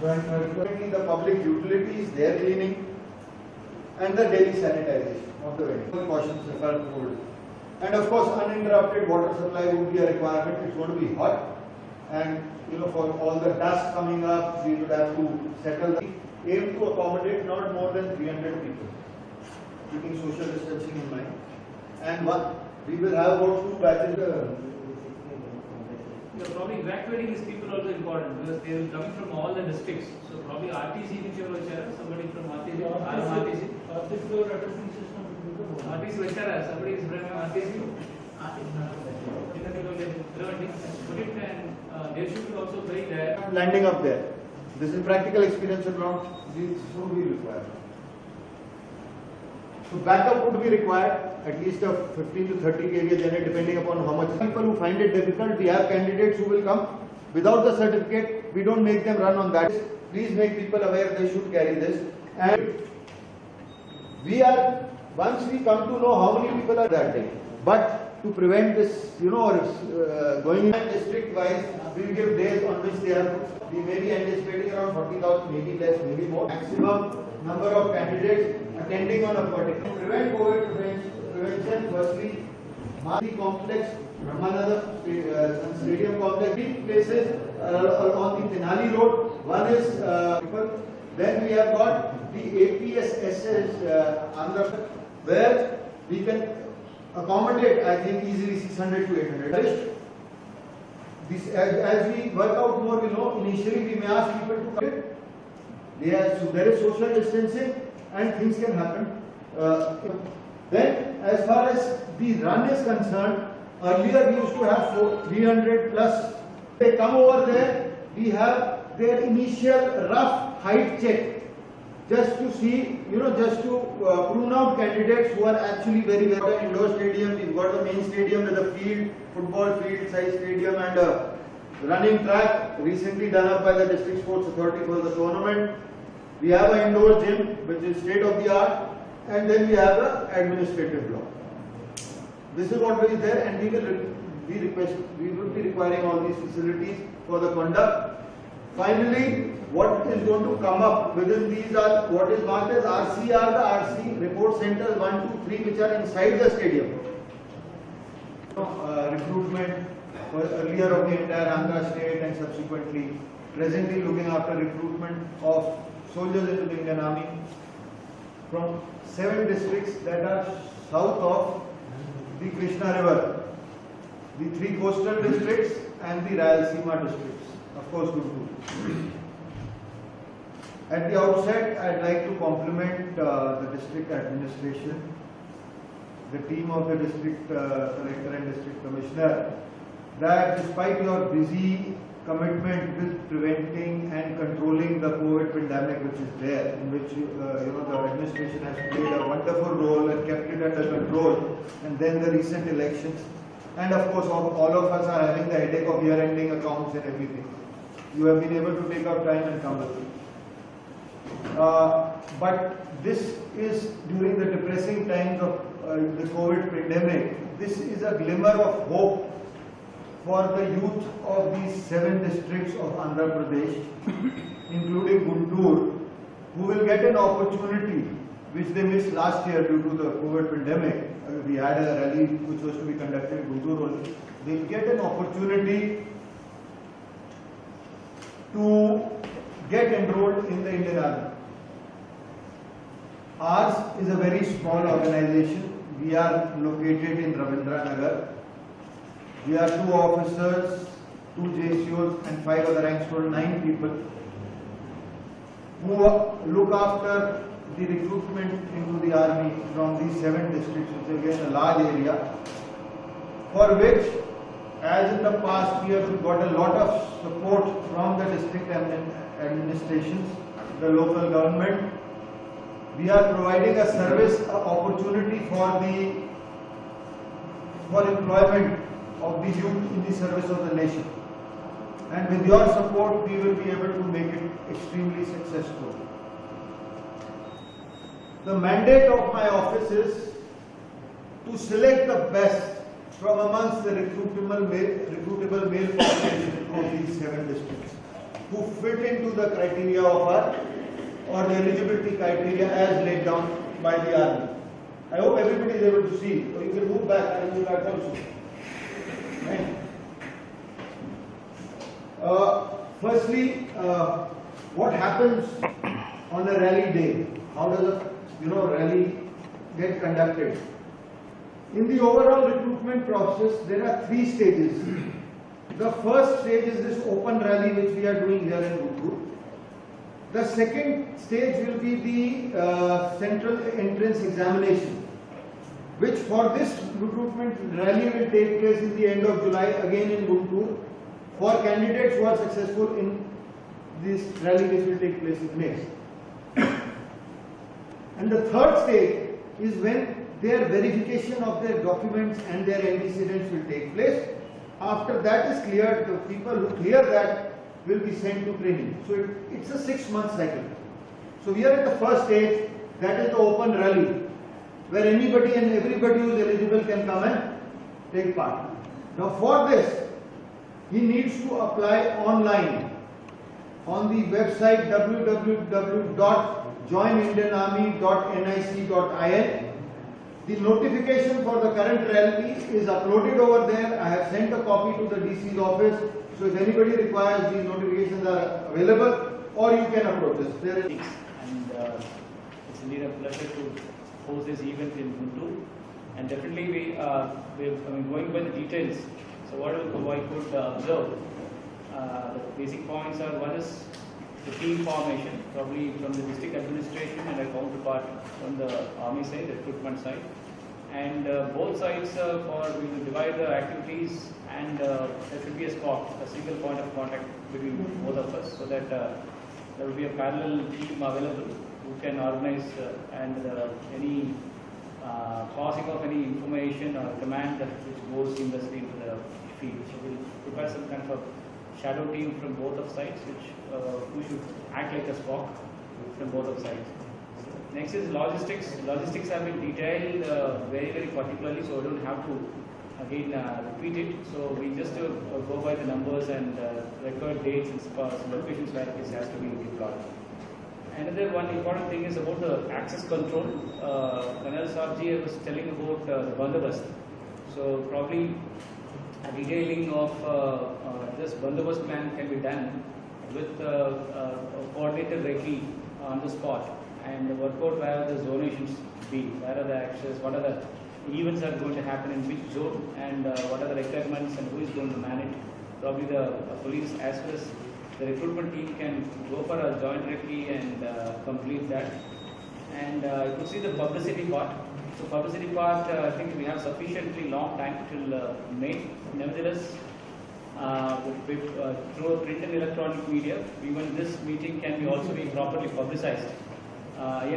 The public utilities, their cleaning, and the daily sanitization of the venue. Precautions are cold. And of course, uninterrupted water supply would be a requirement. It's going to be hot, and for all the dust coming up, we would have to settle. Aim to accommodate not more than 300 people, keeping social distancing in mind. And we will have about 2 batches. Probably evacuating these people also important because they will come from all the districts. So probably RTC which you have somebody from RTC, RTC. RTC somebody is from RTC. And they should also bring there. Landing up there. This is practical experience of ground. This would be required. So backup would be required, at least a 15 to 30 kVA generator, depending upon how much. People who find it difficult, we have candidates who will come without the certificate. We don't make them run on that. Please make people aware they should carry this. And once we come to know how many people are that day, but to prevent this, going in district wise, we will give days on which they have. We may be anticipating around 40,000, maybe less, maybe more. Maximum number of candidates attending on a particular. To prevent COVID prevention, firstly, Madi complex, Ramanathan Stadium complex, 3 places on the Tenali Road. One is then we have got the APSSS Andhra, where we can accommodate, I think, easily 600 to 800. This, as we work out more, initially we may ask people to come. So there is social distancing and things can happen. Then, as far as the run is concerned, earlier we used to have 300 plus. They come over there, we have their initial rough height check, just to see, just to prune out candidates who are actually very well. Indoor stadium, we've got the main stadium with a field, football field size stadium, and a running track recently done up by the District Sports Authority for the tournament. We have an indoor gym which is state of the art, and then we have an administrative block. This is what is there, and we will be requiring all these facilities for the conduct. Finally, what is going to come up within these are what is marked as RC are the RC report centers 1, 2, 3 which are inside the stadium. Recruitment earlier of the entire Andhra state and subsequently presently looking after recruitment of soldiers into the Indian Army from 7 districts that are south of the Krishna River, the 3 coastal districts and the Rayalaseema districts, of course Guntur. At the outset, I'd like to compliment the district administration, the team of the district collector and district commissioner, that despite your busy commitment with preventing and controlling the COVID pandemic which is there, in which the administration has played a wonderful role and kept it under control, and then the recent elections, and of course all of us are having the headache of year-ending accounts and everything. You have been able to take out time and come with it. But this is during the depressing times of the COVID pandemic. This is a glimmer of hope for the youth of these 7 districts of Andhra Pradesh, including Guntur, who will get an opportunity which they missed last year due to the COVID pandemic. We had a rally which was to be conducted in Guntur only. They will get an opportunity to get enrolled in the Indian Army. Ours is a very small organization. We are located in Ravindra Nagar. We are 2 officers, 2 JCOs and 5 other ranks, for 9 people who look after the recruitment into the army from these 7 districts, which is again a large area, for which, as in the past, we have got a lot of support from the district administrations, the local government. We are providing a service opportunity for employment of the youth in the service of the nation. And with your support, we will be able to make it extremely successful. The mandate of my office is to select the best from amongst the recruitable male population of these 7 districts who fit into the criteria of our or the eligibility criteria as laid down by the army. I hope everybody is able to see. So you can move back and move back also. Right. Firstly, what happens on a rally day? How does a rally get conducted? In the overall recruitment process, there are 3 stages. The first stage is this open rally which we are doing here in Guntur. The second stage will be the central entrance examination, which for this recruitment rally will take place in the end of July again in Guntur for candidates who are successful in this rally which will take place in May. And the third stage is when their verification of their documents and their antecedents will take place. After that is cleared, the people who clear that will be sent to training. So it's a 6-month cycle. So we are at the first stage, that is the open rally, where anybody and everybody who is eligible can come and take part. Now for this, he needs to apply online on the website www.joinindianarmy.nic.in. The notification for the current rally is uploaded over there. I have sent a copy to the DC's office. So if anybody requires, these notifications are available, or you can approach us. And it's indeed a pleasure to host this event in Guntur. And definitely we're going by the details. So what I could observe, the basic points are: one is the team formation, probably from the district administration and a counterpart from the army side, the recruitment side. And both sides we will divide the activities, and there should be a spot, a single point of contact between both of us, so that there will be a parallel team available who can organize and any passing of any information or command which goes seamlessly into the field. So we'll prepare some kind of shadow team from both of sides, who should act like a Spock from both of sides. Next is logistics. Logistics have been detailed very particularly, so I don't have to again repeat it. So we just go by the numbers and record dates and locations where this has to be deployed. Another one important thing is about the access control. Colonel Sabji was telling about the bandobast. So probably a detailing of this bandobast plan can be done with coordinated recce on the spot, and work out where the zonations be, where are the access, what are the events are going to happen in which zone, and what are the requirements and who is going to manage. Probably the police as well as the recruitment team can go for a joint recce and complete that. And you could see the publicity part. So publicity part, I think we have sufficiently long time till May. Nevertheless, through print and electronic media, even this meeting can be also be properly publicized.